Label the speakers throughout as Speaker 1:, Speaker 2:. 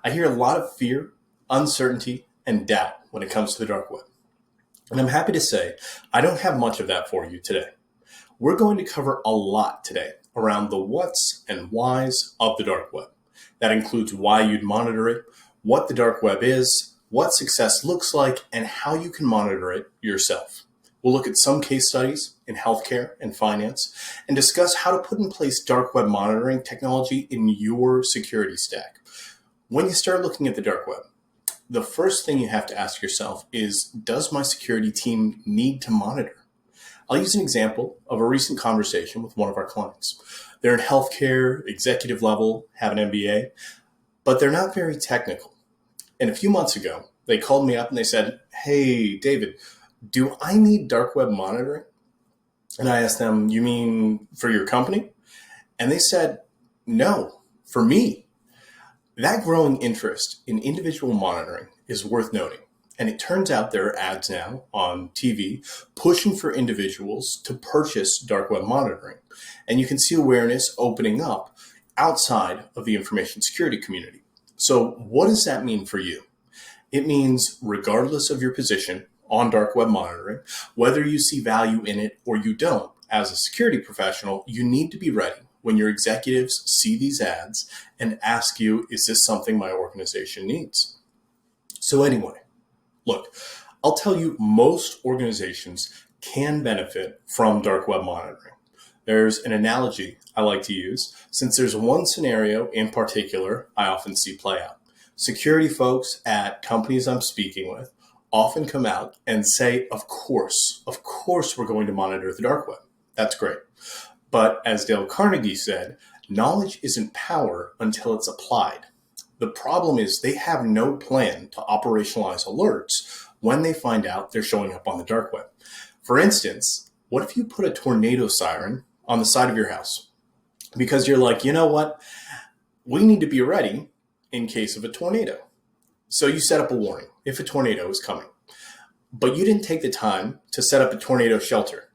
Speaker 1: I hear a lot of fear, uncertainty, and doubt when it comes to the dark web. And I'm happy to say I don't have much of that for you today. We're going to cover a lot today around the whats and whys of the dark web. That includes why you'd monitor it, what the dark web is, what success looks like, and how you can monitor it yourself. We'll look at some case studies in healthcare and finance and discuss how to put in place dark web monitoring technology in your security stack. When you start looking at the dark web, the first thing you have to ask yourself is, does my security team need to monitor? I'll use an example of a recent conversation with one of our clients. They're in healthcare, executive level, have an MBA, but they're not very technical. And a few months ago, they called me up and they said, "Hey, David, do I need dark web monitoring?" And I asked them, "You mean for your company?" And they said, "No, for me." That growing interest in individual monitoring is worth noting. And it turns out there are ads now on TV pushing for individuals to purchase dark web monitoring. And you can see awareness opening up outside of the information security community. So what does that mean for you? It means regardless of your position on dark web monitoring, whether you see value in it or you don't, as a security professional, you need to be ready when your executives see these ads and ask you, is this something my organization needs? So anyway, look, I'll tell you, most organizations can benefit from dark web monitoring. There's an analogy I like to use, since there's one scenario in particular I often see play out. Security folks at companies I'm speaking with often come out and say, of course, we're going to monitor the dark web. That's great. But as Dale Carnegie said, knowledge isn't power until it's applied. The problem is they have no plan to operationalize alerts when they find out they're showing up on the dark web. For instance, what if you put a tornado siren on the side of your house? Because you're like, you know what? We need to be ready in case of a tornado. So you set up a warning if a tornado is coming. But you didn't take the time to set up a tornado shelter.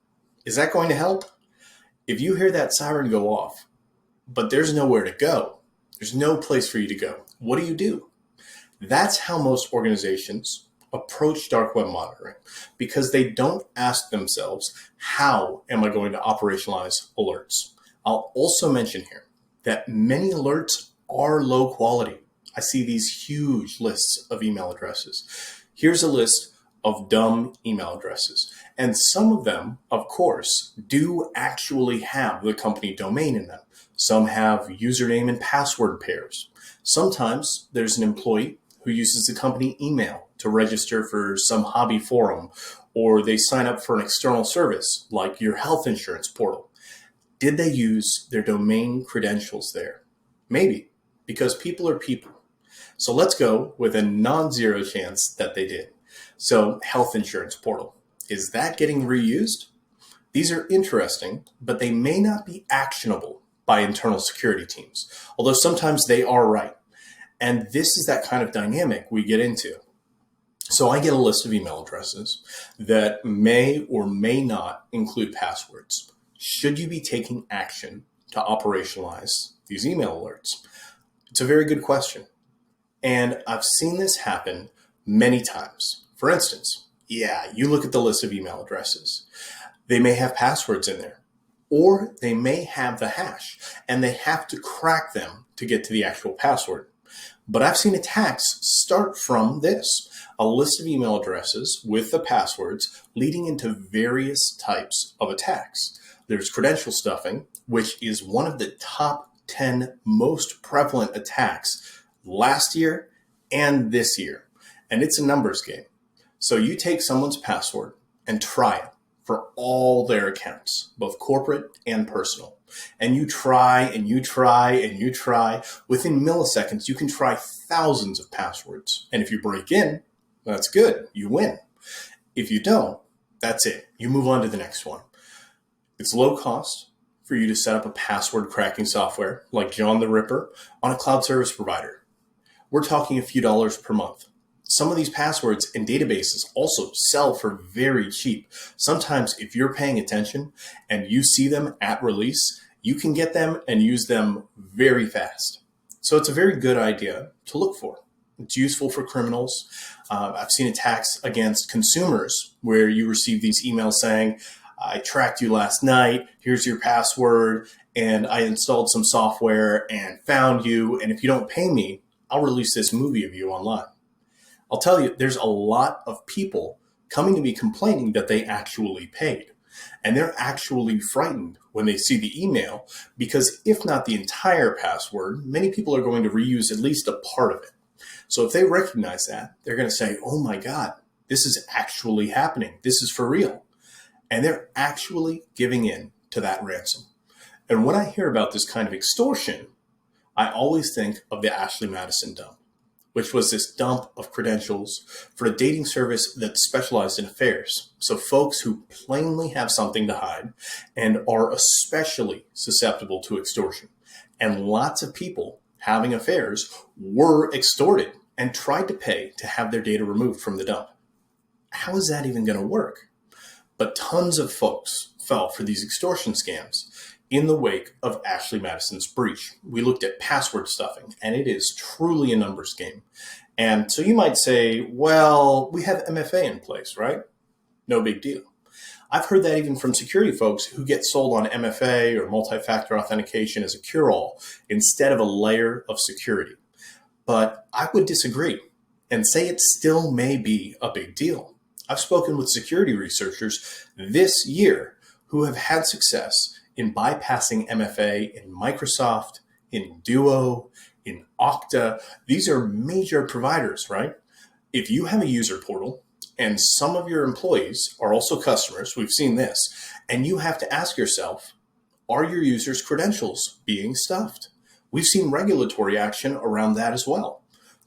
Speaker 1: Is that going to help? If you hear that siren go off, but there's nowhere to go, there's no place for you to go, what do? That's how most organizations approach dark web monitoring, because they don't ask themselves, how am I going to operationalize alerts? I'll also mention here that many alerts are low quality. I see these huge lists of email addresses. Here's a list of dumb email addresses. And some of them, of course, do actually have the company domain in them. Some have username and password pairs. Sometimes there's an employee who uses the company email to register for some hobby forum, or they sign up for an external service like your health insurance portal. Did they use their domain credentials there? Maybe, because people are people. So let's go with a non-zero chance that they did. So health insurance portal, is that getting reused? These are interesting, but they may not be actionable by internal security teams, although sometimes they are right. And this is that kind of dynamic we get into. So I get a list of email addresses that may or may not include passwords. Should you be taking action to operationalize these email alerts? It's a very good question. And I've seen this happen many times. For instance, you look at the list of email addresses. They may have passwords in there, or they may have the hash, and they have to crack them to get to the actual password. But I've seen attacks start from this, a list of email addresses with the passwords leading into various types of attacks. There's credential stuffing, which is one of the top 10 most prevalent attacks last year and this year. And it's a numbers game. So you take someone's password and try it for all their accounts, both corporate and personal. And you try and you try and you try. Within milliseconds, you can try thousands of passwords. And if you break in, that's good. You win. If you don't, that's it. You move on to the next one. It's low cost for you to set up a password cracking software like John the Ripper on a cloud service provider. We're talking a few dollars per month. Some of these passwords and databases also sell for very cheap. Sometimes if you're paying attention and you see them at release, you can get them and use them very fast. So it's a very good idea to look for. It's useful for criminals. I've seen attacks against consumers where you receive these emails saying, I tracked you last night, here's your password, and I installed some software and found you, and if you don't pay me, I'll release this movie of you online. I'll tell you, there's a lot of people coming to me complaining that they actually paid. And they're actually frightened when they see the email because if not the entire password, many people are going to reuse at least a part of it. So if they recognize that, they're going to say, oh my God, this is actually happening. This is for real. And they're actually giving in to that ransom. And when I hear about this kind of extortion, I always think of the Ashley Madison dump, which was this dump of credentials for a dating service that specialized in affairs. So folks who plainly have something to hide and are especially susceptible to extortion. And lots of people having affairs were extorted and tried to pay to have their data removed from the dump. How is that even going to work? But tons of folks fell for these extortion scams in the wake of Ashley Madison's breach. We looked at password stuffing, and it is truly a numbers game. And so you might say, well, we have MFA in place, right? No big deal. I've heard that even from security folks who get sold on MFA or multi-factor authentication as a cure-all instead of a layer of security. But I would disagree and say it still may be a big deal. I've spoken with security researchers this year who have had success in bypassing MFA in Microsoft, in Duo, in Okta. These are major providers, right? If you have a user portal and some of your employees are also customers, we've seen this, and you have to ask yourself, are your users' credentials being stuffed? We've seen regulatory action around that as well.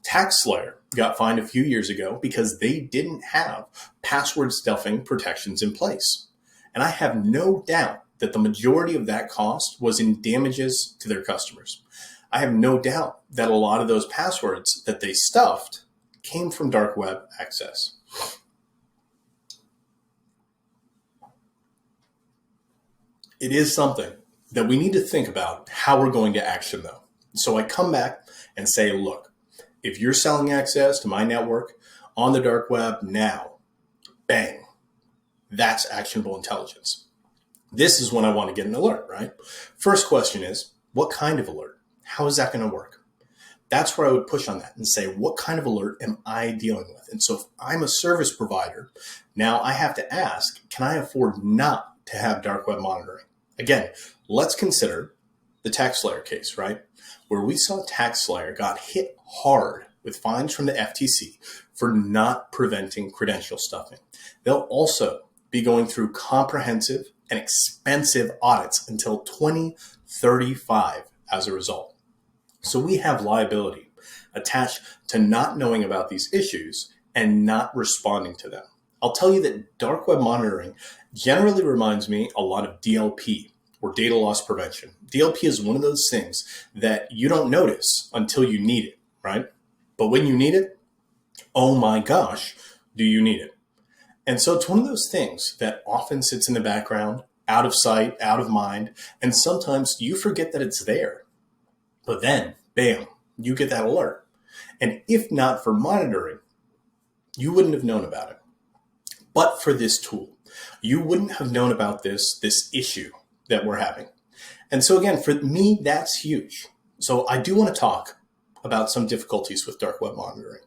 Speaker 1: TaxSlayer got fined a few years ago because they didn't have password stuffing protections in place. And I have no doubt that the majority of that cost was in damages to their customers. I have no doubt that a lot of those passwords that they stuffed came from dark web access. It is something that we need to think about how we're going to action though. So I come back and say, look, if you're selling access to my network on the dark web now, bang, that's actionable intelligence. This is when I want to get an alert, right? First question is, what kind of alert? How is that going to work? That's where I would push on that and say, what kind of alert am I dealing with? And so if I'm a service provider, now I have to ask, can I afford not to have dark web monitoring? Again, let's consider the TaxSlayer case, right? Where we saw TaxSlayer got hit hard with fines from the FTC for not preventing credential stuffing. They'll also be going through comprehensive and expensive audits until 2035 as a result. So we have liability attached to not knowing about these issues and not responding to them. I'll tell you that dark web monitoring generally reminds me a lot of DLP, or data loss prevention. DLP is one of those things that you don't notice until you need it, right? But when you need it, oh my gosh, do you need it? And so it's one of those things that often sits in the background, out of sight, out of mind, and sometimes you forget that it's there. But then, bam, you get that alert. And if not for monitoring, you wouldn't have known about it. But for this tool, you wouldn't have known about this issue that we're having. And so again, for me, that's huge. So I do want to talk about some difficulties with dark web monitoring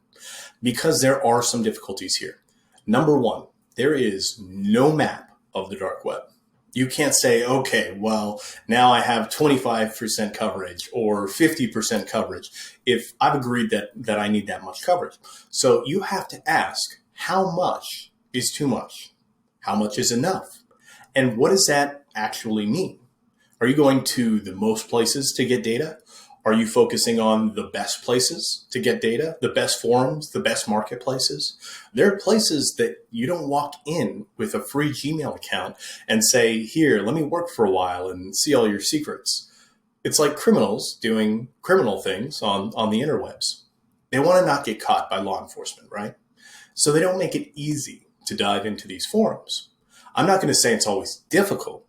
Speaker 1: because there are some difficulties here. Number one, there is no map of the dark web. You can't say, okay, well, now I have 25% coverage or 50% coverage if I've agreed that I need that much coverage. So you have to ask, how much is too much? How much is enough? And what does that actually mean? Are you going to the most places to get data? Are you focusing on the best places to get data, the best forums, the best marketplaces? There are places that you don't walk in with a free Gmail account and say, here, let me work for a while and see all your secrets. It's like criminals doing criminal things on the interwebs. They want to not get caught by law enforcement, right? So they don't make it easy to dive into these forums. I'm not going to say it's always difficult,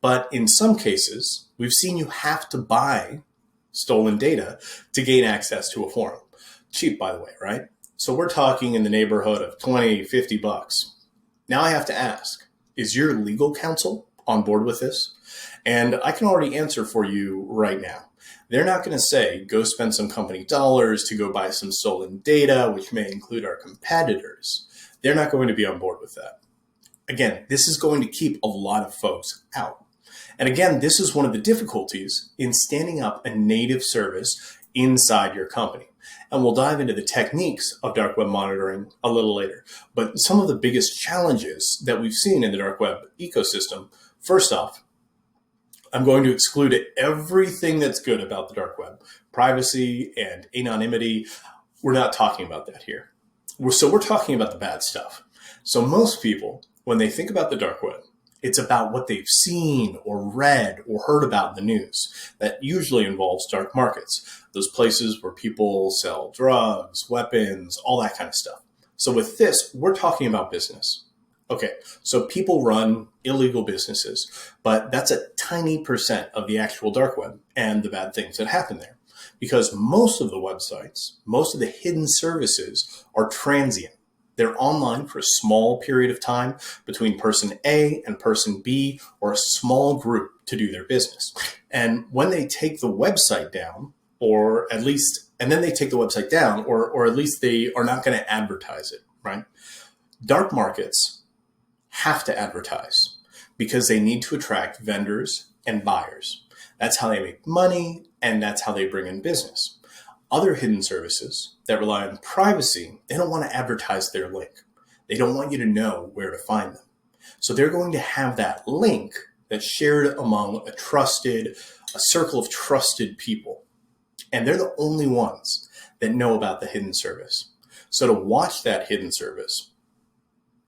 Speaker 1: but in some cases, we've seen you have to buy stolen data to gain access to a forum. Cheap, by the way, right? So we're talking in the neighborhood of 20, 50 bucks. Now I have to ask, is your legal counsel on board with this? And I can already answer for you right now. They're not going to say, go spend some company dollars to go buy some stolen data, which may include our competitors. They're not going to be on board with that. Again, this is going to keep a lot of folks out. And again, this is one of the difficulties in standing up a native service inside your company. And we'll dive into the techniques of dark web monitoring a little later. But some of the biggest challenges that we've seen in the dark web ecosystem, first off, I'm going to exclude everything that's good about the dark web. Privacy and anonymity, we're not talking about that here. We're talking about the bad stuff. So most people, when they think about the dark web, it's about what they've seen or read or heard about in the news. That usually involves dark markets, those places where people sell drugs, weapons, all that kind of stuff. So with this, we're talking about business. Okay, so people run illegal businesses, but that's a tiny percent of the actual dark web and the bad things that happen there. Because most of the websites, most of the hidden services are transient. They're online for a small period of time between person A and person B, or a small group to do their business. And when they take the website down, or at least they are not going to advertise it, right? Dark markets have to advertise because they need to attract vendors and buyers. That's how they make money, and that's how they bring in business. Other hidden services that rely on privacy, they don't want to advertise their link. They don't want you to know where to find them. So they're going to have that link that's shared among a circle of trusted people. And they're the only ones that know about the hidden service. So to watch that hidden service,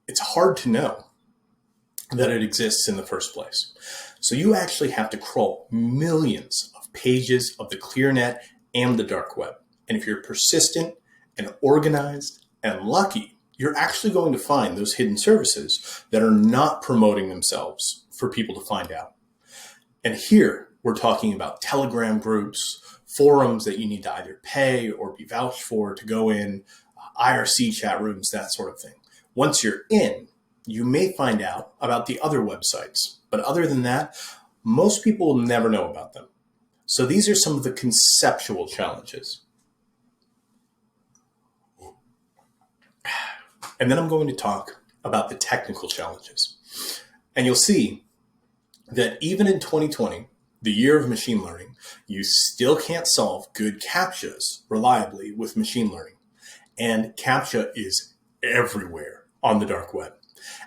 Speaker 1: it's hard to know that it exists in the first place. So you actually have to crawl millions of pages of the ClearNet and the dark web. And if you're persistent and organized and lucky, you're actually going to find those hidden services that are not promoting themselves for people to find out. And here we're talking about Telegram groups, forums that you need to either pay or be vouched for to go in, IRC chat rooms, that sort of thing. Once you're in, you may find out about the other websites. But other than that, most people will never know about them. So these are some of the conceptual challenges. And then I'm going to talk about the technical challenges. And you'll see that even in 2020, the year of machine learning, you still can't solve good CAPTCHAs reliably with machine learning. And CAPTCHA is everywhere on the dark web.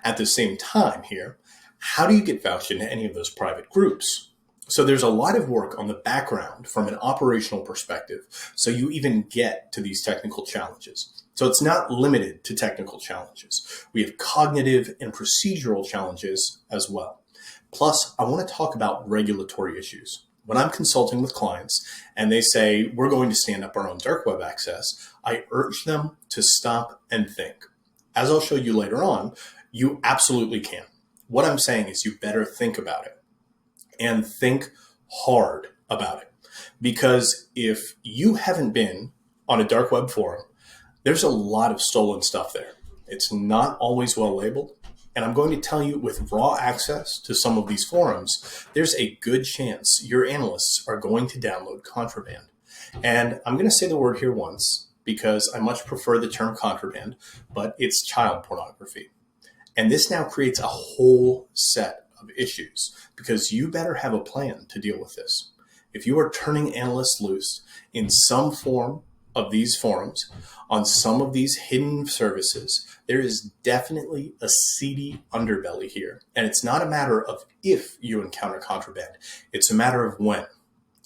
Speaker 1: At the same time here, how do you get vouched into any of those private groups? So there's a lot of work on the background from an operational perspective, so you even get to these technical challenges. So it's not limited to technical challenges. We have cognitive and procedural challenges as well. Plus, I want to talk about regulatory issues. When I'm consulting with clients and they say, we're going to stand up our own dark web access, I urge them to stop and think. As I'll show you later on, you absolutely can. What I'm saying is you better think about it and think hard about it. Because if you haven't been on a dark web forum, there's a lot of stolen stuff there. It's not always well labeled. And I'm going to tell you, with raw access to some of these forums, there's a good chance your analysts are going to download contraband. And I'm going to say the word here once because I much prefer the term contraband, but it's child pornography. And this now creates a whole set of issues because you better have a plan to deal with this. If you are turning analysts loose in some form of these forums, on some of these hidden services, there is definitely a seedy underbelly here. And it's not a matter of if you encounter contraband, it's a matter of when.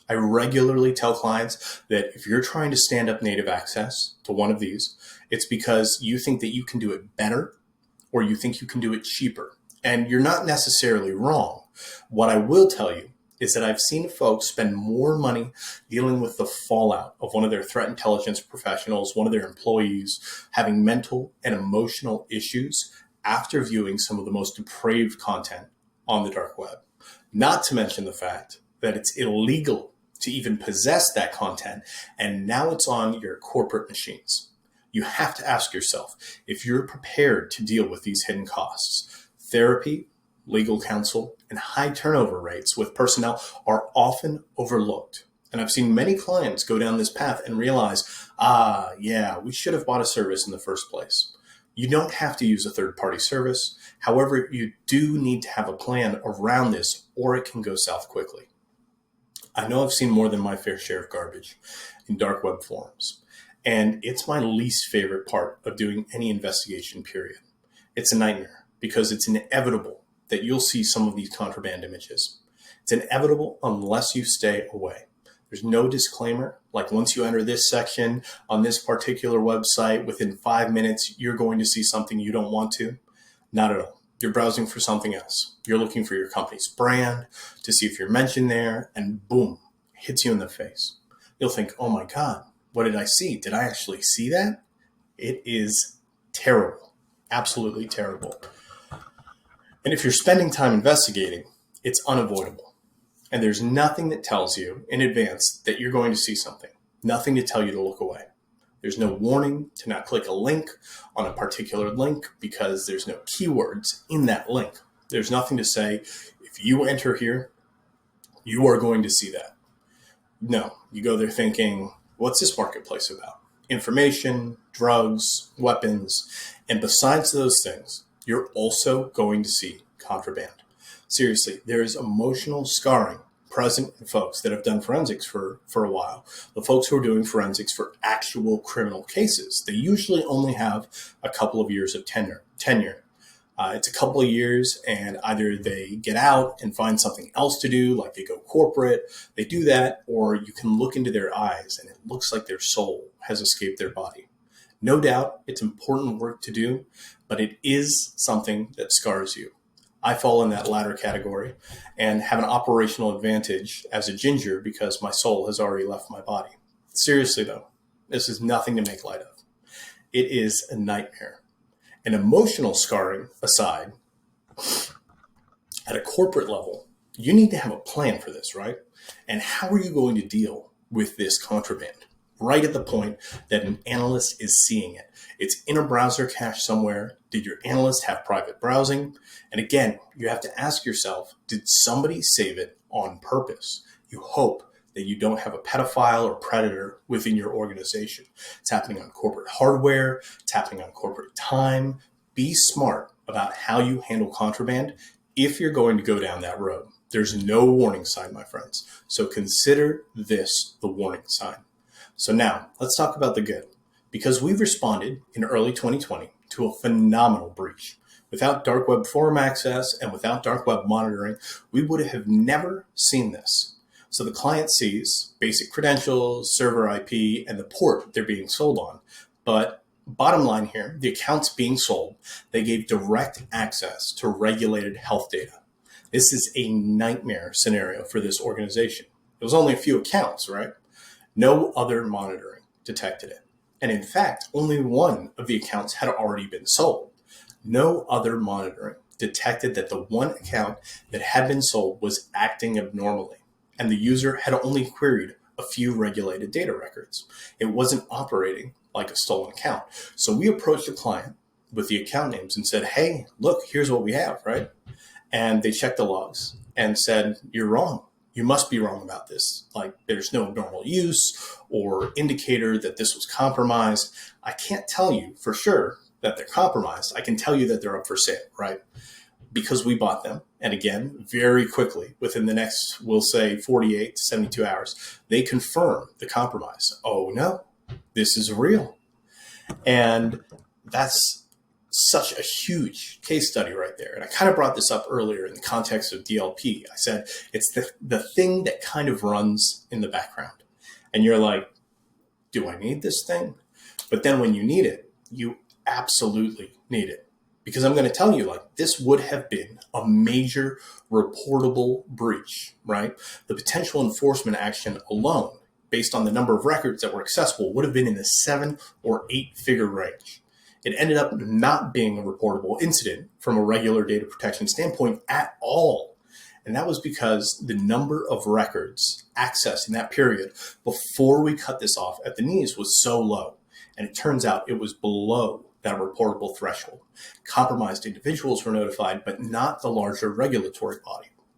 Speaker 1: I regularly tell clients that if you're trying to stand up native access to one of these, it's because you think that you can do it better or you think you can do it cheaper. And you're not necessarily wrong. What I will tell you is that I've seen folks spend more money dealing with the fallout of one of their threat intelligence professionals, one of their employees, having mental and emotional issues after viewing some of the most depraved content on the dark web. Not to mention the fact that it's illegal to even possess that content, and now it's on your corporate machines. You have to ask yourself if you're prepared to deal with these hidden costs. Therapy, legal counsel, and high turnover rates with personnel are often overlooked. And I've seen many clients go down this path and realize, yeah, we should have bought a service in the first place. You don't have to use a third-party service. However, you do need to have a plan around this, or it can go south quickly. I know I've seen more than my fair share of garbage in dark web forums, and it's my least favorite part of doing any investigation, period. It's a nightmare because it's inevitable that you'll see some of these contraband images. It's inevitable unless you stay away. There's no disclaimer, like once you enter this section on this particular website, within 5 minutes, you're going to see something you don't want to. Not at all. You're browsing for something else. You're looking for your company's brand to see if you're mentioned there, and boom, hits you in the face. You'll think, oh my God, what did I see? Did I actually see that? It is terrible, absolutely terrible. And if you're spending time investigating, it's unavoidable. And there's nothing that tells you in advance that you're going to see something. Nothing to tell you to look away. There's no warning to not click a link on a particular link because there's no keywords in that link. There's nothing to say, if you enter here, you are going to see that. No, you go there thinking, what's this marketplace about? Information, drugs, weapons, and besides those things, you're also going to see contraband. Seriously, there is emotional scarring present in folks that have done forensics for a while. The folks who are doing forensics for actual criminal cases, they usually only have a couple of years of tenure. It's a couple of years, and either they get out and find something else to do, like they go corporate, they do that, or you can look into their eyes and it looks like their soul has escaped their body. No doubt it's important work to do, but it is something that scars you. I fall in that latter category and have an operational advantage as a ginger because my soul has already left my body. Seriously though, this is nothing to make light of. It is a nightmare. And emotional scarring aside, at a corporate level, you need to have a plan for this, right? And how are you going to deal with this contraband? Right at the point that an analyst is seeing it. It's in a browser cache somewhere. Did your analyst have private browsing? And again, you have to ask yourself, did somebody save it on purpose? You hope that you don't have a pedophile or predator within your organization. It's happening on corporate hardware. It's happening on corporate time. Be smart about how you handle contraband if you're going to go down that road. There's no warning sign, my friends. So consider this the warning sign. So now let's talk about the good, because we responded in early 2020 to a phenomenal breach. Without dark web forum access and without dark web monitoring, we would have never seen this. So the client sees basic credentials, server IP, and the port they're being sold on. But bottom line here, the accounts being sold, they gave direct access to regulated health data. This is a nightmare scenario for this organization. It was only a few accounts, right? No other monitoring detected it. And in fact, only one of the accounts had already been sold. No other monitoring detected that the one account that had been sold was acting abnormally, and the user had only queried a few regulated data records. It wasn't operating like a stolen account. So we approached the client with the account names and said, hey, look, here's what we have, right? And they checked the logs and said, you're wrong. You must be wrong about this. Like, there's no abnormal use or indicator that this was compromised. I can't tell you for sure that they're compromised. I can tell you that they're up for sale, right? Because we bought them. And again, very quickly, within the next, we'll say 48 to 72 hours, they confirm the compromise. Oh no, this is real. And that's such a huge case study right there. And I kind of brought this up earlier in the context of DLP. I said, it's the thing that kind of runs in the background. And you're like, do I need this thing? But then when you need it, you absolutely need it. Because I'm going to tell you, like, this would have been a major reportable breach, right? The potential enforcement action alone, based on the number of records that were accessible, would have been in the 7 or 8 figure range. It ended up not being a reportable incident from a regular data protection standpoint at all. And that was because the number of records accessed in that period before we cut this off at the knees was so low. And it turns out it was below that reportable threshold. Compromised individuals were notified, but not the larger regulatory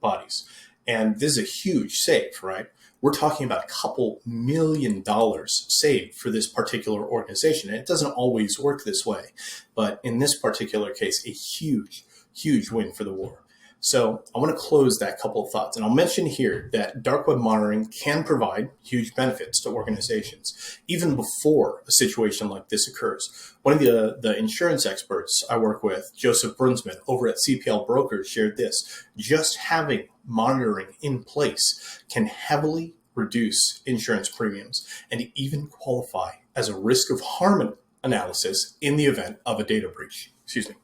Speaker 1: bodies. And this is a huge save, right? We're talking about a couple $1 million saved for this particular organization. And it doesn't always work this way, but in this particular case, a huge, huge win for the war. So I want to close that couple of thoughts. And I'll mention here that dark web monitoring can provide huge benefits to organizations, even before a situation like this occurs. One of the insurance experts I work with, Joseph Brunsman, over at CPL Brokers, shared this. Just having monitoring in place can heavily reduce insurance premiums and even qualify as a risk of harm analysis in the event of a data breach. Excuse me.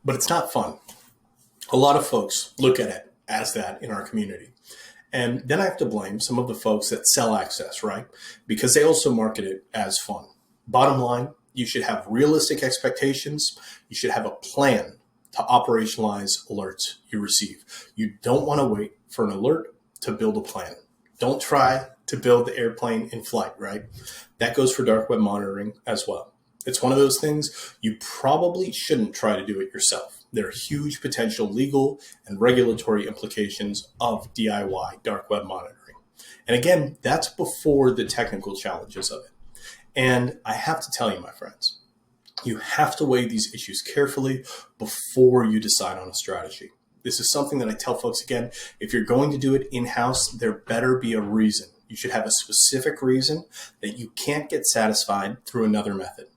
Speaker 1: But it's not fun. A lot of folks look at it as that in our community. And then I have to blame some of the folks that sell access, right? Because they also market it as fun. Bottom line, you should have realistic expectations. You should have a plan to operationalize alerts you receive. You don't want to wait for an alert to build a plan. Don't try to build the airplane in flight, right? That goes for dark web monitoring as well. It's one of those things you probably shouldn't try to do it yourself. There are huge potential legal and regulatory implications of DIY dark web monitoring. And again, that's before the technical challenges of it. And I have to tell you, my friends, you have to weigh these issues carefully before you decide on a strategy. This is something that I tell folks again, if you're going to do it in-house, there better be a reason. You should have a specific reason that you can't get satisfied through another method.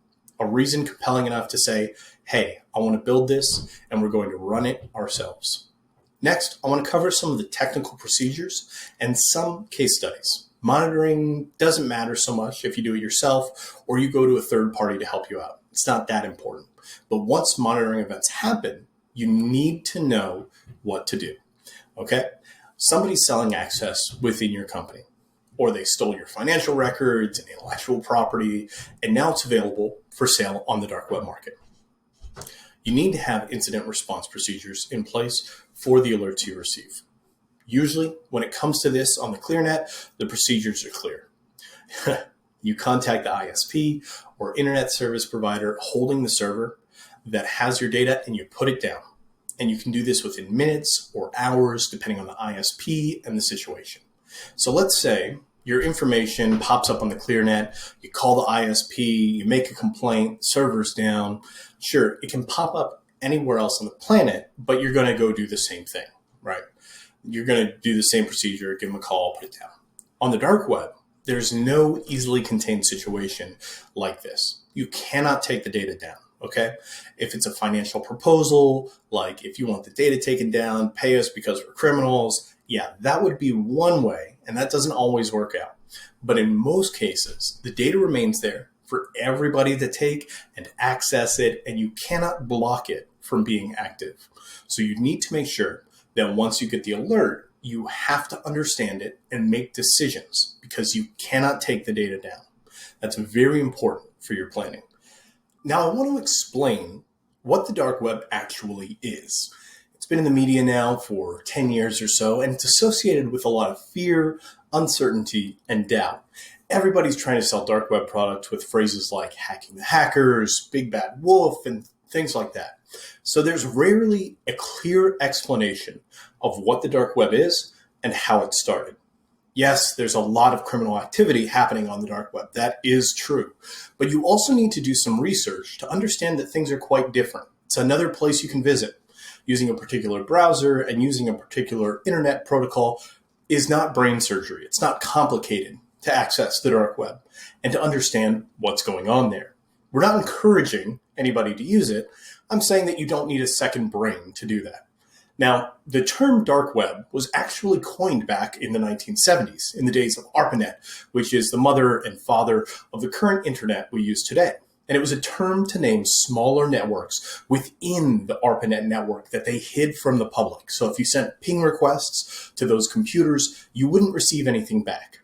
Speaker 1: A reason compelling enough to say, hey, I want to build this and we're going to run it ourselves. Next, I want to cover some of the technical procedures and some case studies. Monitoring doesn't matter so much if you do it yourself or you go to a third party to help you out. It's not that important. But once monitoring events happen, you need to know what to do. Okay? Somebody's selling access within your company, or they stole your financial records and intellectual property, and now it's available for sale on the dark web market. You need to have incident response procedures in place for the alerts you receive. Usually, when it comes to this on the ClearNet, the procedures are clear. You contact the ISP or internet service provider holding the server that has your data and you put it down. And you can do this within minutes or hours, depending on the ISP and the situation. So let's say your information pops up on the ClearNet, you call the ISP, you make a complaint, server's down. Sure, it can pop up anywhere else on the planet, but you're going to go do the same thing, right? You're going to do the same procedure, give them a call, put it down. On the dark web, there's no easily contained situation like this. You cannot take the data down, okay? If it's a financial proposal, like if you want the data taken down, pay us because we're criminals, yeah, that would be one way, and that doesn't always work out. But in most cases, the data remains there for everybody to take and access it, and you cannot block it from being active. So you need to make sure that once you get the alert, you have to understand it and make decisions because you cannot take the data down. That's very important for your planning. Now, I want to explain what the dark web actually is. It's been in the media now for 10 years or so, and it's associated with a lot of fear, uncertainty, and doubt. Everybody's trying to sell dark web products with phrases like hacking the hackers, big bad wolf, and things like that. So there's rarely a clear explanation of what the dark web is and how it started. Yes, there's a lot of criminal activity happening on the dark web. That is true. But you also need to do some research to understand that things are quite different. It's another place you can visit. Using a particular browser and using a particular internet protocol is not brain surgery. It's not complicated to access the dark web and to understand what's going on there. We're not encouraging anybody to use it. I'm saying that you don't need a second brain to do that. Now, the term dark web was actually coined back in the 1970s, in the days of ARPANET, which is the mother and father of the current internet we use today. And it was a term to name smaller networks within the ARPANET network that they hid from the public. So if you sent ping requests to those computers, you wouldn't receive anything back.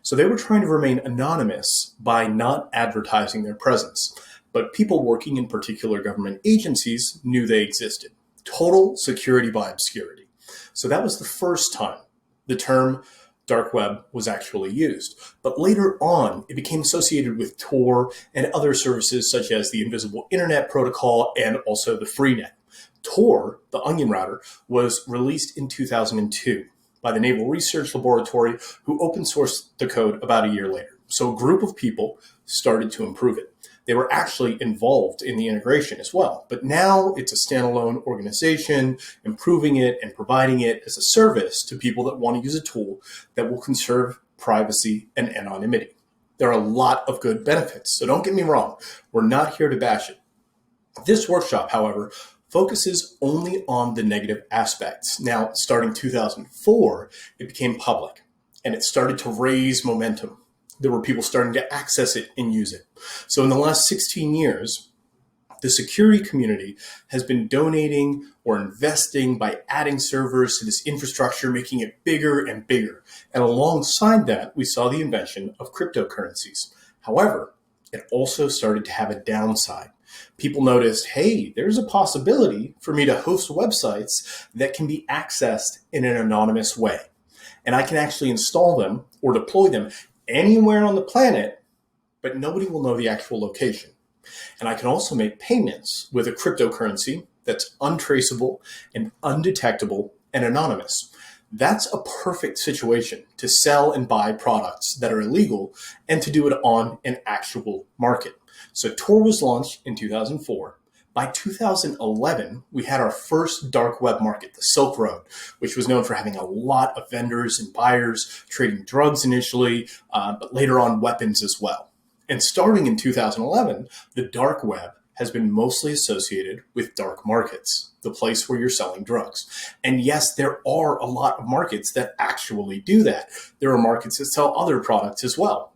Speaker 1: So they were trying to remain anonymous by not advertising their presence. but people working in particular government agencies knew they existed. Total security by obscurity. So that was the first time the term dark web was actually used. But later on, it became associated with Tor and other services such as the Invisible Internet Protocol and also the Freenet. Tor, the onion router, was released in 2002 by the Naval Research Laboratory, who open sourced the code about a year later. So a group of people started to improve it. They were actually involved in the integration as well. But now it's a standalone organization, improving it and providing it as a service to people that want to use a tool that will conserve privacy and anonymity. There are a lot of good benefits, so don't get me wrong. We're not here to bash it. This workshop, however, focuses only on the negative aspects. Now, starting 2004, it became public, and it started to raise momentum. There were people starting to access it and use it. So in the last 16 years, the security community has been donating or investing by adding servers to this infrastructure, making it bigger and bigger. And alongside that, we saw the invention of cryptocurrencies. However, it also started to have a downside. People noticed, hey, there's a possibility for me to host websites that can be accessed in an anonymous way. And I can actually install them or deploy them anywhere on the planet, but nobody will know the actual location. And I can also make payments with a cryptocurrency that's untraceable and undetectable and anonymous. That's a perfect situation to sell and buy products that are illegal and to do it on an actual market. So Tor was launched in 2004. By 2011, we had our first dark web market, the Silk Road, which was known for having a lot of vendors and buyers trading drugs initially, but later on weapons as well. And starting in 2011, the dark web has been mostly associated with dark markets, the place where you're selling drugs. And yes, there are a lot of markets that actually do that. There are markets that sell other products as well.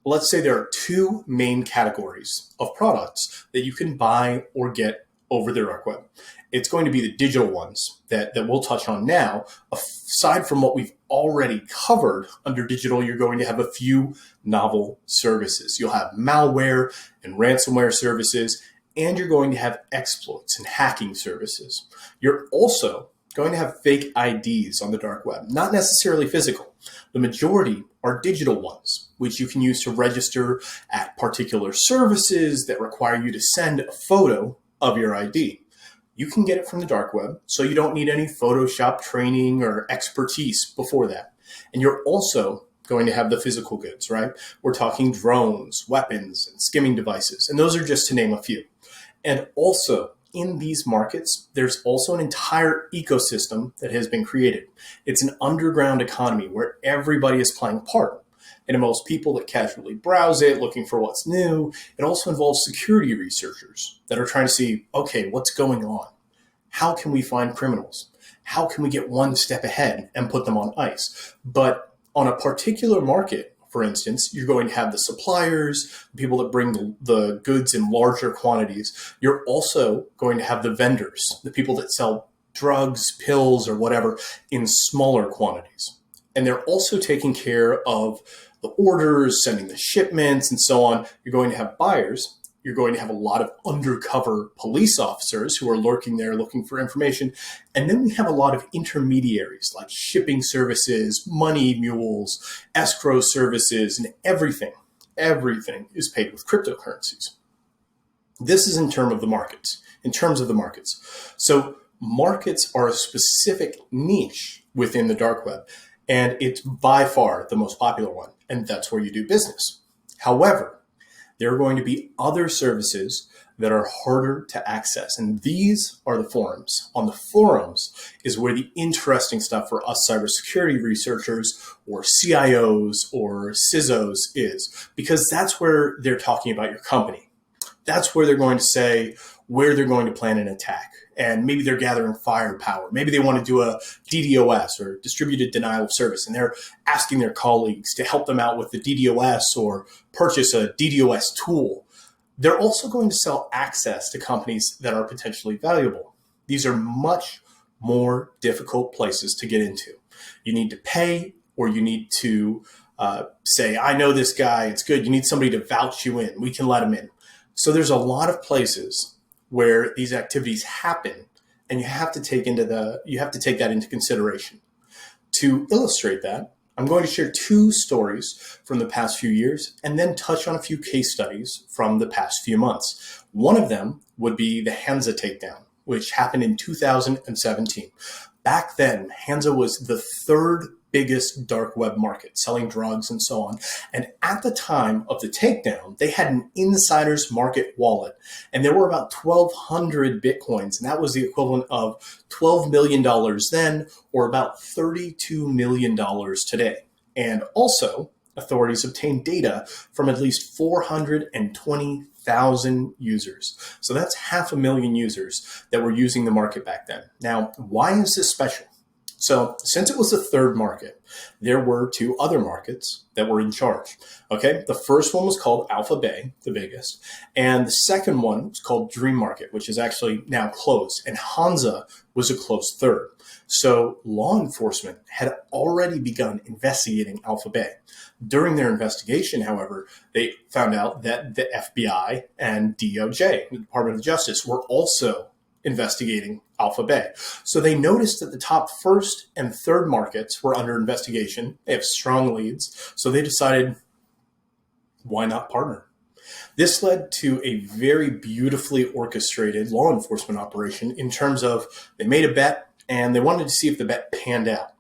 Speaker 1: Let's say there are two main categories of products that you can buy or get over the dark web. It's going to be the digital ones that we'll touch on now. Aside from what we've already covered under digital, you're going to have a few novel services. You'll have malware and ransomware services, and you're going to have exploits and hacking services. You're also going to have fake IDs on the dark web, not necessarily physical. The majority are digital ones, which you can use to register at particular services that require you to send a photo of your ID. You can get it from the dark web, so you don't need any Photoshop training or expertise before that. And you're also going to have the physical goods, right? We're talking drones, weapons, and skimming devices, and those are just to name a few. And also, in these markets, there's also an entire ecosystem that has been created. It's an underground economy where everybody is playing a part. It involves people that casually browse it, looking for what's new. It also involves security researchers that are trying to see, okay, what's going on? How can we find criminals? How can we get one step ahead and put them on ice? But on a particular market, for instance, you're going to have the suppliers, the people that bring the goods in larger quantities. You're also going to have the vendors, the people that sell drugs, pills, or whatever in smaller quantities. And they're also taking care of the orders, sending the shipments, and so on. You're going to have buyers. You're going to have a lot of undercover police officers who are lurking there looking for information. And then we have a lot of intermediaries like shipping services, money mules, escrow services, and everything is paid with cryptocurrencies. This is in terms of the markets. So markets are a specific niche within the dark web, and it's by far the most popular one, and that's where you do business. However, there are going to be other services that are harder to access, and these are the forums. On the forums is where the interesting stuff for us cybersecurity researchers or CIOs or CISOs is, because that's where they're talking about your company. That's where they're going to say where they're going to plan an attack. And maybe they're gathering firepower. Maybe they want to do a DDoS or distributed denial of service, and they're asking their colleagues to help them out with the DDoS or purchase a DDoS tool. They're also going to sell access to companies that are potentially valuable. These are much more difficult places to get into. You need to pay, or you need to say, I know this guy, it's good. You need somebody to vouch you in. We can let him in. So there's a lot of places where these activities happen, and you have to take that into consideration. To illustrate that, I'm going to share two stories from the past few years and then touch on a few case studies from the past few months. One of them would be the Hansa takedown, which happened in 2017. Back then, Hansa was the third biggest dark web market, selling drugs and so on. And at the time of the takedown, they had an insider's market wallet, and there were about 1,200 Bitcoins, and that was the equivalent of $12 million then, or about $32 million today. And also, authorities obtained data from at least 420,000 users. So that's 500,000 users that were using the market back then. Now, why is this special? So since it was the third market, there were two other markets that were in charge. Okay, the first one was called Alpha Bay, the biggest, and the second one was called Dream Market, which is actually now closed, and Hansa was a close third. So law enforcement had already begun investigating Alpha Bay. During their investigation, however, they found out that the FBI and DOJ, the Department of Justice, were also investigating Alpha Bay. So they noticed that the top first and third markets were under investigation. They have strong leads. So they decided, why not partner? This led to a very beautifully orchestrated law enforcement operation in terms of they made a bet and they wanted to see if the bet panned out.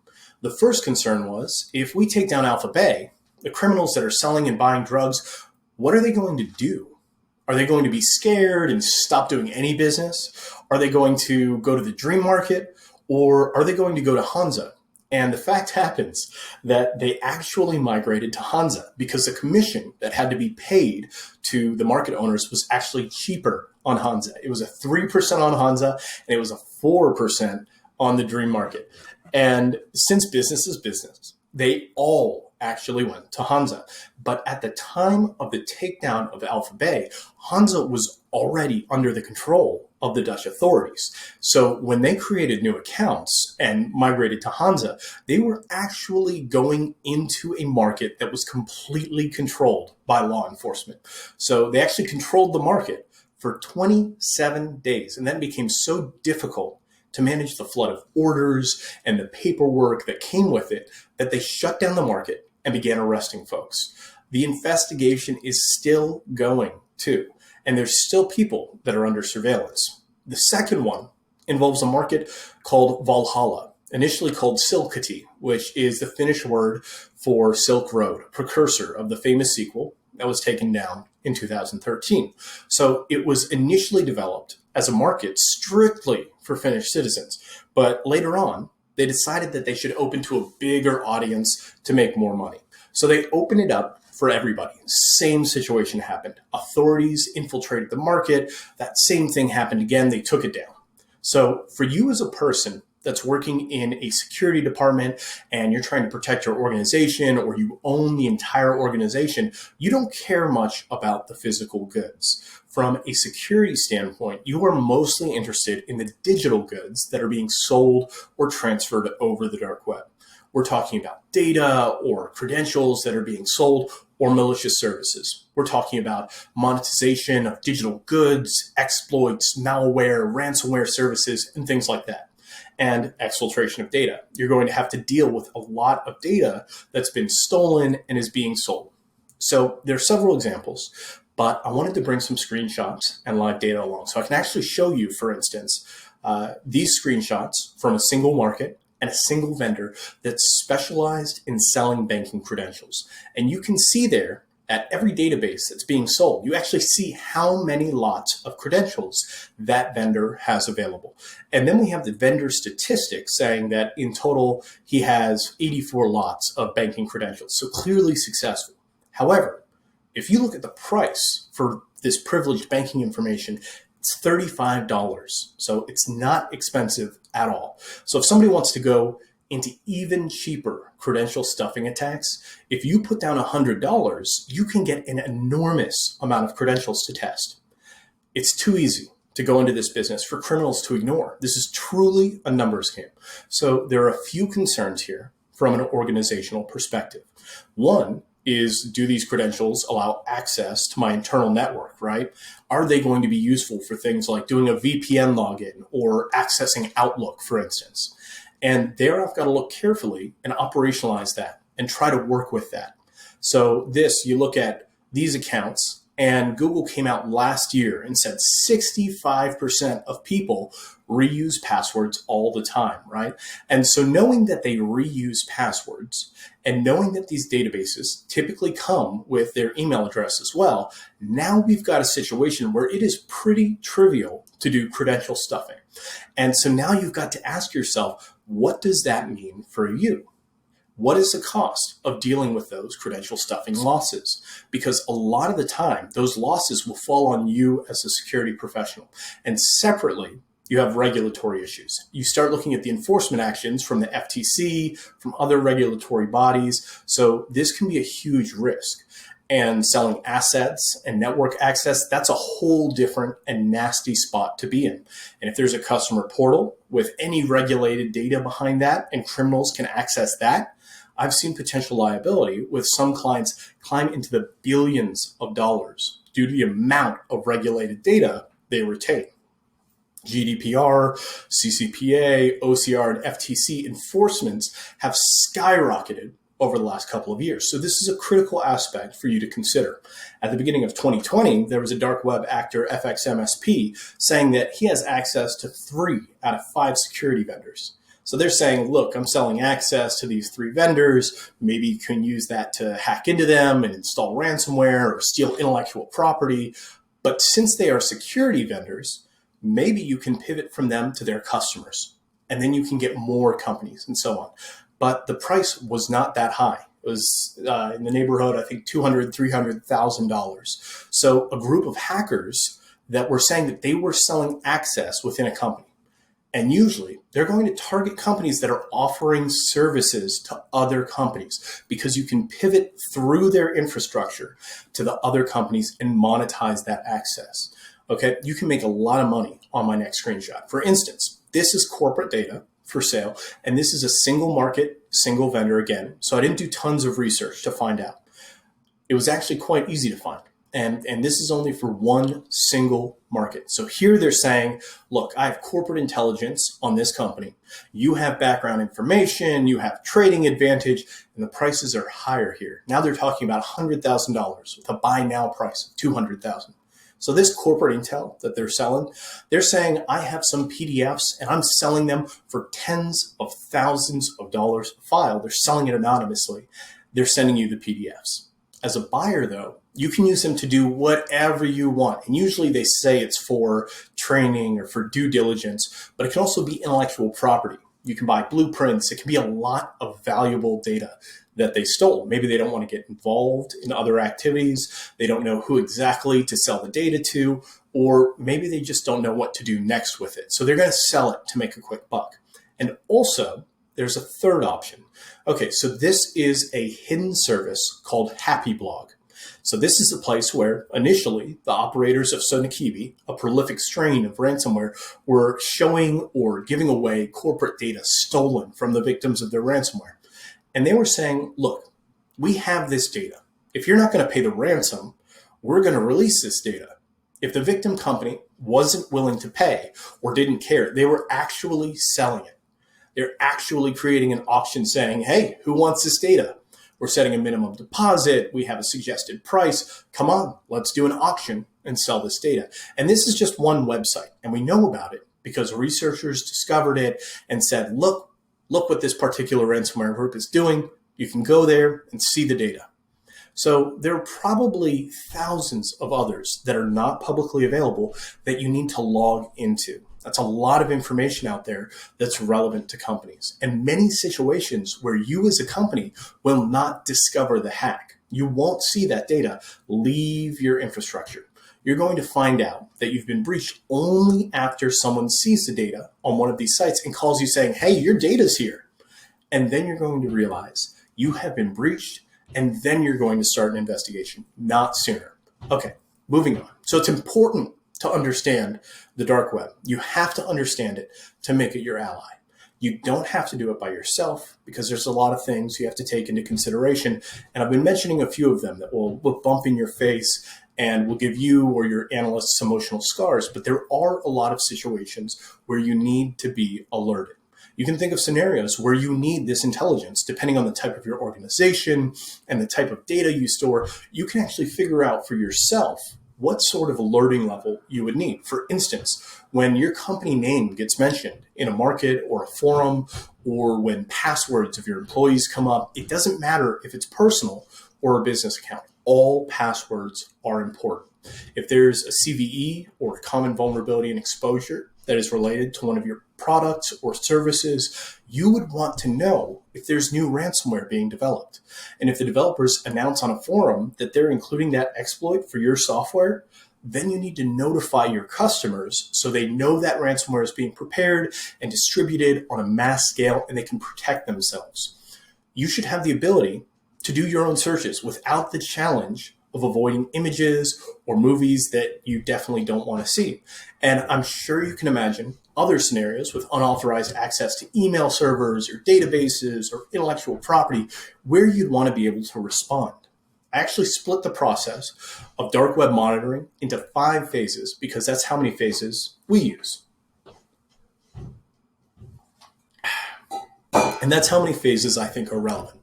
Speaker 1: The first concern was, if we take down Alpha Bay, the criminals that are selling and buying drugs, what are they going to do? Are they going to be scared and stop doing any business? Are they going to go to the Dream Market, or are they going to go to Hansa? And the fact happens that they actually migrated to Hansa because the commission that had to be paid to the market owners was actually cheaper on Hansa. It was a 3% on Hansa, and it was a 4% on the Dream Market. And since business is business, they all actually went to Hansa. But at the time of the takedown of Alpha Bay, Hansa was already under the control of the Dutch authorities. So when they created new accounts and migrated to Hansa, they were actually going into a market that was completely controlled by law enforcement. So they actually controlled the market for 27 days. And that became so difficult to manage the flood of orders and the paperwork that came with it that they shut down the market and began arresting folks. The investigation is still going too, and there's still people that are under surveillance. The second one involves a market called Valhalla, initially called Silkkati, which is the Finnish word for Silk Road, a precursor of the famous sequel that was taken down in 2013. So it was initially developed as a market strictly for Finnish citizens, but later on, they decided that they should open to a bigger audience to make more money. So they opened it up for everybody. Same situation happened. Authorities infiltrated the market. That same thing happened again. They took it down. So for you as a person that's working in a security department and you're trying to protect your organization, or you own the entire organization, you don't care much about the physical goods. From a security standpoint, you are mostly interested in the digital goods that are being sold or transferred over the dark web. We're talking about data or credentials that are being sold, or malicious services. We're talking about monetization of digital goods, exploits, malware, ransomware services, and things like that. And exfiltration of data. You're going to have to deal with a lot of data that's been stolen and is being sold. So there are several examples, but I wanted to bring some screenshots and live data along. So I can actually show you, for instance, these screenshots from a single market and a single vendor that's specialized in selling banking credentials. And you can see there at every database that's being sold, you actually see how many lots of credentials that vendor has available. And then we have the vendor statistics saying that in total, he has 84 lots of banking credentials. So clearly successful. However, if you look at the price for this privileged banking information, it's $35. So it's not expensive at all. So if somebody wants to go into even cheaper credential stuffing attacks, if you put down $100, you can get an enormous amount of credentials to test. It's too easy to go into this business for criminals to ignore. This is truly a numbers game. So there are a few concerns here from an organizational perspective. One is, do these credentials allow access to my internal network, right? Are they going to be useful for things like doing a VPN login or accessing Outlook, for instance? And there I've got to look carefully and operationalize that and try to work with that. So you look at these accounts, and Google came out last year and said 65% of people reuse passwords all the time, right? And so knowing that they reuse passwords and knowing that these databases typically come with their email address as well, now we've got a situation where it is pretty trivial to do credential stuffing. And so now you've got to ask yourself, what does that mean for you? What is the cost of dealing with those credential stuffing losses? Because a lot of the time, those losses will fall on you as a security professional. And separately, you have regulatory issues. You start looking at the enforcement actions from the FTC, from other regulatory bodies. So this can be a huge risk. And selling assets and network access, that's a whole different and nasty spot to be in. And if there's a customer portal with any regulated data behind that and criminals can access that, I've seen potential liability with some clients climb into the billions of dollars due to the amount of regulated data they retain. GDPR, CCPA, OCR, and FTC enforcements have skyrocketed over the last couple of years. So this is a critical aspect for you to consider. At the beginning of 2020, there was a dark web actor, FXMSP, saying that he has access to 3 out of 5 security vendors. So they're saying, look, I'm selling access to these 3 vendors. Maybe you can use that to hack into them and install ransomware or steal intellectual property. But since they are security vendors, maybe you can pivot from them to their customers. And then you can get more companies and so on. But the price was not that high. It was in the neighborhood, I think, $200,000, $300,000. So a group of hackers that were saying that they were selling access within a company. And usually they're going to target companies that are offering services to other companies because you can pivot through their infrastructure to the other companies and monetize that access. Okay, you can make a lot of money on my next screenshot. For instance, this is corporate data for sale, and this is a single market, single vendor again. So I didn't do tons of research to find out. It was actually quite easy to find. And this is only for one single market. So here they're saying, look, I have corporate intelligence on this company. You have background information, you have trading advantage, and the prices are higher here. Now they're talking about $100,000 with a buy now price of $200,000. So this corporate intel that they're selling, they're saying, I have some PDFs and I'm selling them for tens of thousands of dollars a file. They're selling it anonymously. They're sending you the PDFs. As a buyer, though, you can use them to do whatever you want. And usually they say it's for training or for due diligence, but it can also be intellectual property. You can buy blueprints. It can be a lot of valuable data that they stole. Maybe they don't want to get involved in other activities. They don't know who exactly to sell the data to, or maybe they just don't know what to do next with it. So they're going to sell it to make a quick buck. And also, there's a third option. Okay, so this is a hidden service called Happy Blog. So this is a place where initially the operators of Sonakibi, a prolific strain of ransomware, were showing or giving away corporate data stolen from the victims of their ransomware. And they were saying, look, we have this data. If you're not going to pay the ransom, we're going to release this data. If the victim company wasn't willing to pay or didn't care, they were actually selling it. They're actually creating an auction saying, hey, who wants this data? We're setting a minimum deposit. We have a suggested price. Come on, let's do an auction and sell this data. And this is just one website. And we know about it because researchers discovered it and said, look what this particular ransomware group is doing. You can go there and see the data. So there are probably thousands of others that are not publicly available that you need to log into. That's a lot of information out there that's relevant to companies, and many situations where you as a company will not discover the hack. You won't see that data leave your infrastructure. You're going to find out that you've been breached only after someone sees the data on one of these sites and calls you saying, hey, your data's here. And then you're going to realize you have been breached, and then you're going to start an investigation, not sooner. Okay, moving on. So it's important to understand the dark web. You have to understand it to make it your ally. You don't have to do it by yourself because there's a lot of things you have to take into consideration. And I've been mentioning a few of them that will bump in your face and will give you or your analysts emotional scars. But there are a lot of situations where you need to be alerted. You can think of scenarios where you need this intelligence, depending on the type of your organization and the type of data you store. You can actually figure out for yourself what sort of alerting level you would need. For instance, when your company name gets mentioned in a market or a forum, or when passwords of your employees come up, it doesn't matter if it's personal or a business account. All passwords are important. If there's a CVE or a common vulnerability and exposure that is related to one of your products or services, you would want to know if there's new ransomware being developed. And if the developers announce on a forum that they're including that exploit for your software, then you need to notify your customers so they know that ransomware is being prepared and distributed on a mass scale and they can protect themselves. You should have the ability to do your own searches without the challenge of avoiding images or movies that you definitely don't want to see. And I'm sure you can imagine other scenarios with unauthorized access to email servers or databases or intellectual property where you'd want to be able to respond. I actually split the process of dark web monitoring into 5 phases because that's how many phases we use. And that's how many phases I think are relevant.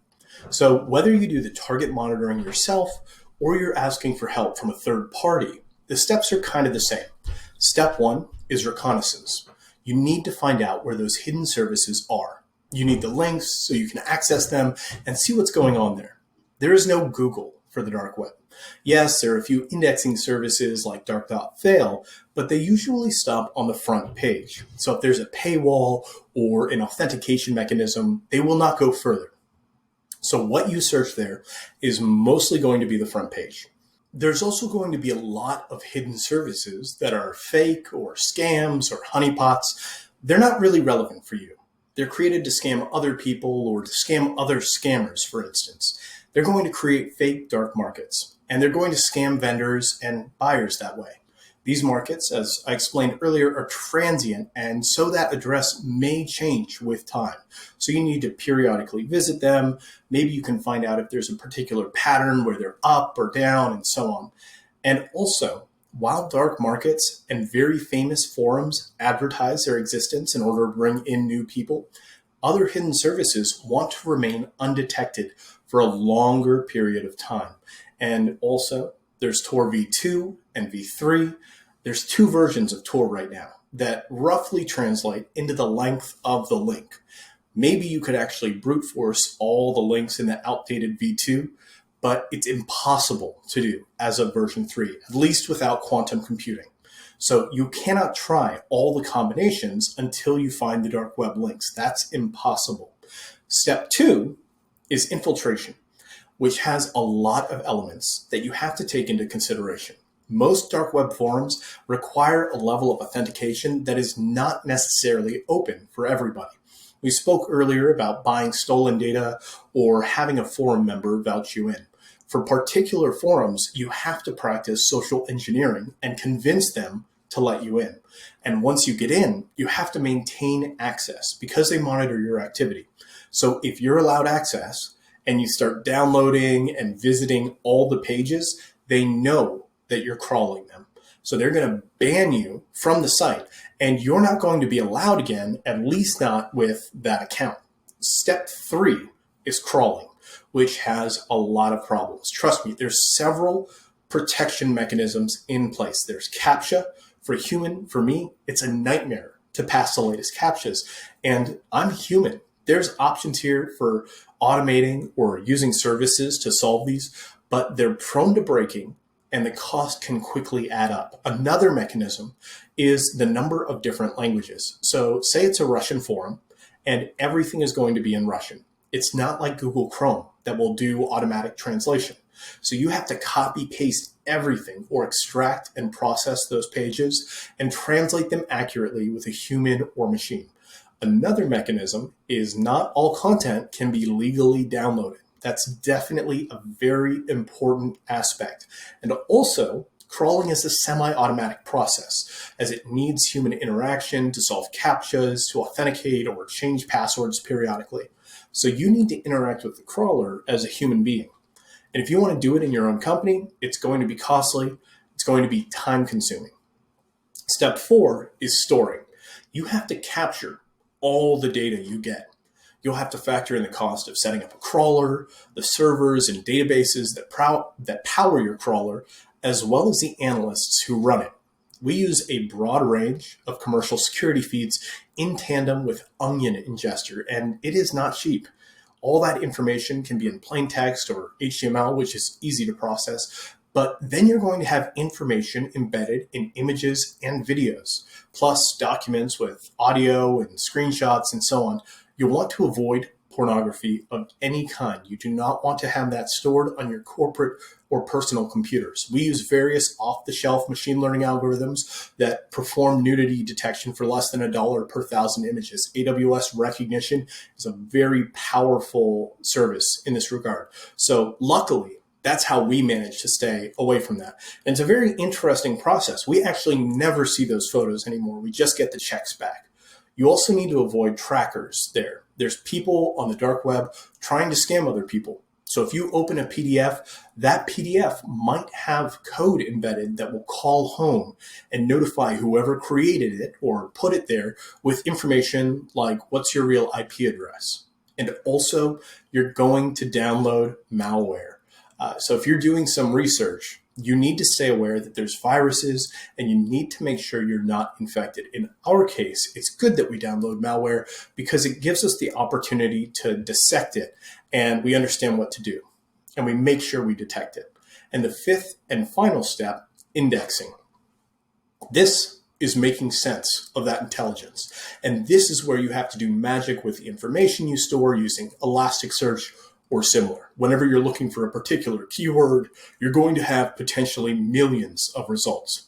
Speaker 1: So whether you do the target monitoring yourself or you're asking for help from a third party, the steps are kind of the same. Step 1 is reconnaissance. You need to find out where those hidden services are. You need the links so you can access them and see what's going on there. There is no Google for the dark web. Yes, there are a few indexing services like dark.fail, but they usually stop on the front page. So if there's a paywall or an authentication mechanism, they will not go further. So what you search there is mostly going to be the front page. There's also going to be a lot of hidden services that are fake or scams or honeypots. They're not really relevant for you. They're created to scam other people or to scam other scammers, for instance. They're going to create fake dark markets, and they're going to scam vendors and buyers that way. These markets, as I explained earlier, are transient, and so that address may change with time. So you need to periodically visit them. Maybe you can find out if there's a particular pattern where they're up or down and so on. And also, while dark markets and very famous forums advertise their existence in order to bring in new people, other hidden services want to remain undetected for a longer period of time. And also, there's Tor v2 and v3. There's 2 versions of Tor right now that roughly translate into the length of the link. Maybe you could actually brute force all the links in the outdated v2, but it's impossible to do as of version 3, at least without quantum computing. So you cannot try all the combinations until you find the dark web links. That's impossible. Step 2 is infiltration, which has a lot of elements that you have to take into consideration. Most dark web forums require a level of authentication that is not necessarily open for everybody. We spoke earlier about buying stolen data or having a forum member vouch you in. For particular forums, you have to practice social engineering and convince them to let you in. And once you get in, you have to maintain access because they monitor your activity. So if you're allowed access and you start downloading and visiting all the pages, they know that you're crawling them. So they're going to ban you from the site and you're not going to be allowed again, at least not with that account. Step 3 is crawling, which has a lot of problems. Trust me, there's several protection mechanisms in place. There's CAPTCHA. For me, it's a nightmare to pass the latest CAPTCHAs. And I'm human. There's options here for automating or using services to solve these, but they're prone to breaking and the cost can quickly add up. Another mechanism is the number of different languages. So say it's a Russian forum and everything is going to be in Russian. It's not like Google Chrome that will do automatic translation. So you have to copy paste everything or extract and process those pages and translate them accurately with a human or machine. Another mechanism is not all content can be legally downloaded. That's definitely a very important aspect. And also, Crawling is a semi-automatic process, as it needs human interaction to solve CAPTCHAs, to authenticate, or change passwords periodically. So you need to interact with the crawler as a human being. And if you want to do it in your own company, it's going to be costly, it's going to be time-consuming. Step 4 is storing. You have to capture all the data you get. You'll have to factor in the cost of setting up a crawler, the servers and databases that power your crawler, as well as the analysts who run it. We use a broad range of commercial security feeds in tandem with Onion Ingester, and it is not cheap. All that information can be in plain text or HTML, which is easy to process, but then you're going to have information embedded in images and videos, plus documents with audio and screenshots and so on. You'll want to avoid pornography of any kind. You do not want to have that stored on your corporate or personal computers. We use various off-the-shelf machine learning algorithms that perform nudity detection for less than $1 per 1,000 images. AWS Recognition is a very powerful service in this regard. So luckily, that's how we manage to stay away from that. And it's a very interesting process. We actually never see those photos anymore. We just get the checks back. You also need to avoid trackers there. There's people on the dark web trying to scam other people. So if you open a PDF, that PDF might have code embedded that will call home and notify whoever created it or put it there with information like what's your real IP address. And also, you're going to download malware. So if you're doing some research, you need to stay aware that there's viruses and you need to make sure you're not infected. In our case, it's good that we download malware because it gives us the opportunity to dissect it and we understand what to do and we make sure we detect it. And the 5th and final step, indexing. This is making sense of that intelligence. And this is where you have to do magic with the information you store using Elasticsearch or similar. Whenever you're looking for a particular keyword, you're going to have potentially millions of results.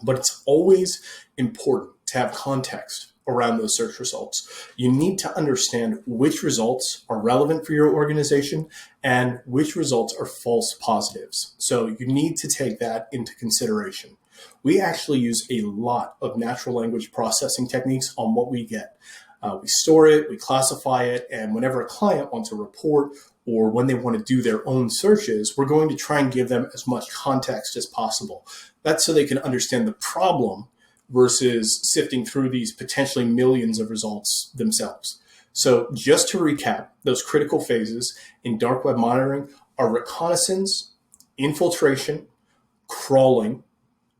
Speaker 1: But it's always important to have context around those search results. You need to understand which results are relevant for your organization and which results are false positives. So you need to take that into consideration. We actually use a lot of natural language processing techniques on what we get. We store it, we classify it, and whenever a client wants a report or when they want to do their own searches, we're going to try and give them as much context as possible. That's so they can understand the problem versus sifting through these potentially millions of results themselves. So just to recap, those critical phases in dark web monitoring are reconnaissance, infiltration, crawling,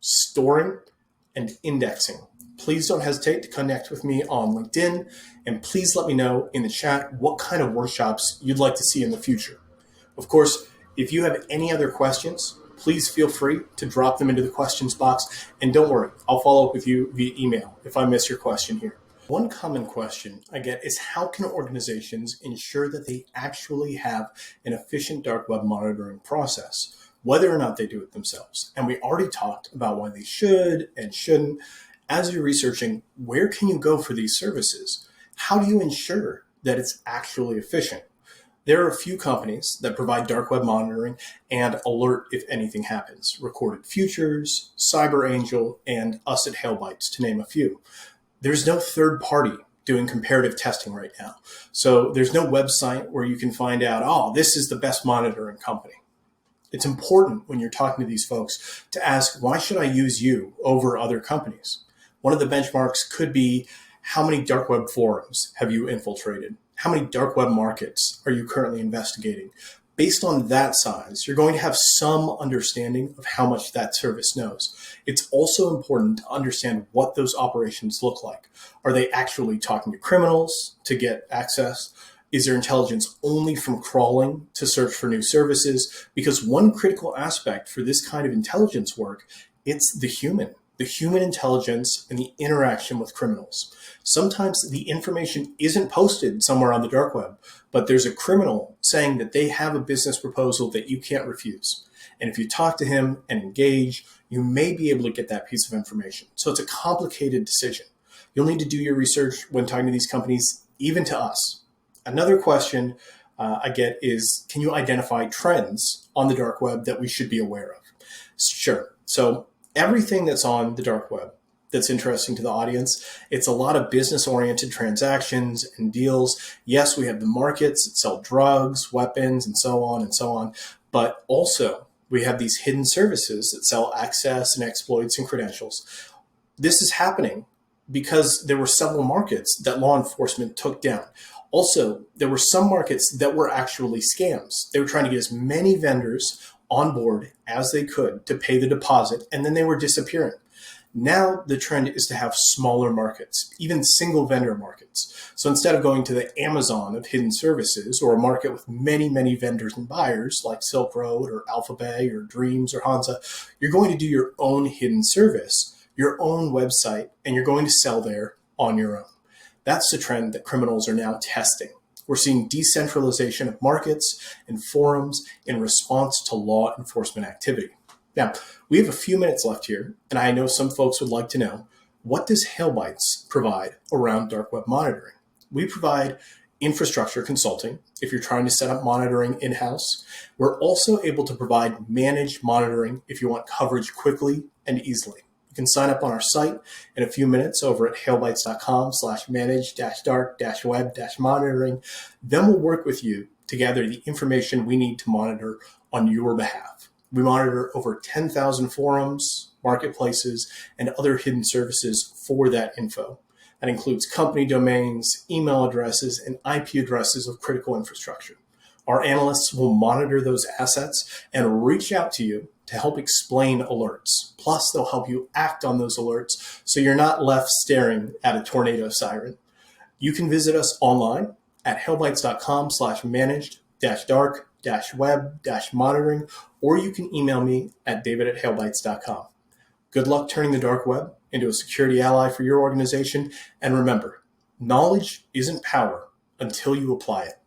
Speaker 1: storing, and indexing. Please don't hesitate to connect with me on LinkedIn, and please let me know in the chat what kind of workshops you'd like to see in the future. Of course, if you have any other questions, please feel free to drop them into the questions box, and don't worry, I'll follow up with you via email if I miss your question here. One common question I get is how can organizations ensure that they actually have an efficient dark web monitoring process, whether or not they do it themselves? And we already talked about why they should and shouldn't. As you're researching, where can you go for these services? How do you ensure that it's actually efficient? There are a few companies that provide dark web monitoring and alert if anything happens. Recorded Futures, CyberAngel, and us at Hailbytes, to name a few. There's no third party doing comparative testing right now. So there's no website where you can find out, oh, this is the best monitoring company. It's important when you're talking to these folks to ask, why should I use you over other companies? One of the benchmarks could be, how many dark web forums have you infiltrated? How many dark web markets are you currently investigating? Based on that size, you're going to have some understanding of how much that service knows. It's also important to understand what those operations look like. Are they actually talking to criminals to get access? Is their intelligence only from crawling to search for new services? Because one critical aspect for this kind of intelligence work, it's the human intelligence and the interaction with criminals. Sometimes the information isn't posted somewhere on the dark web, but there's a criminal saying that they have a business proposal that you can't refuse. And if you talk to him and engage, you may be able to get that piece of information. So it's a complicated decision. You'll need to do your research when talking to these companies, even to us. Another question I get is, can you identify trends on the dark web that we should be aware of? Sure. So everything that's on the dark web that's interesting to the audience, it's a lot of business-oriented transactions and deals. Yes, we have the markets that sell drugs, weapons, and so on, but also we have these hidden services that sell access and exploits and credentials. This is happening because there were several markets that law enforcement took down. Also, there were some markets that were actually scams. They were trying to get as many vendors on board as they could to pay the deposit, and then they were disappearing. Now the trend is to have smaller markets, even single vendor markets. So instead of going to the Amazon of hidden services or a market with many, many vendors and buyers like Silk Road or Alphabet or Dreams or Hansa, you're going to do your own hidden service, your own website, and you're going to sell there on your own. That's the trend that criminals are now testing. We're seeing decentralization of markets and forums in response to law enforcement activity. Now, we have a few minutes left here, and I know some folks would like to know, what does HailBytes provide around dark web monitoring? We provide infrastructure consulting if you're trying to set up monitoring in-house. We're also able to provide managed monitoring if you want coverage quickly and easily. You can sign up on our site in a few minutes over at hailbytes.com/manage-dark-web-monitoring. Then we'll work with you to gather the information we need to monitor on your behalf. We monitor over 10,000 forums, marketplaces, and other hidden services for that info. That includes company domains, email addresses, and IP addresses of critical infrastructure. Our analysts will monitor those assets and reach out to you to help explain alerts. Plus, they'll help you act on those alerts so you're not left staring at a tornado siren. You can visit us online at hailbytes.com/managed-dark-web-monitoring, or you can email me at david@hailbytes.com. Good luck turning the dark web into a security ally for your organization. And remember, knowledge isn't power until you apply it.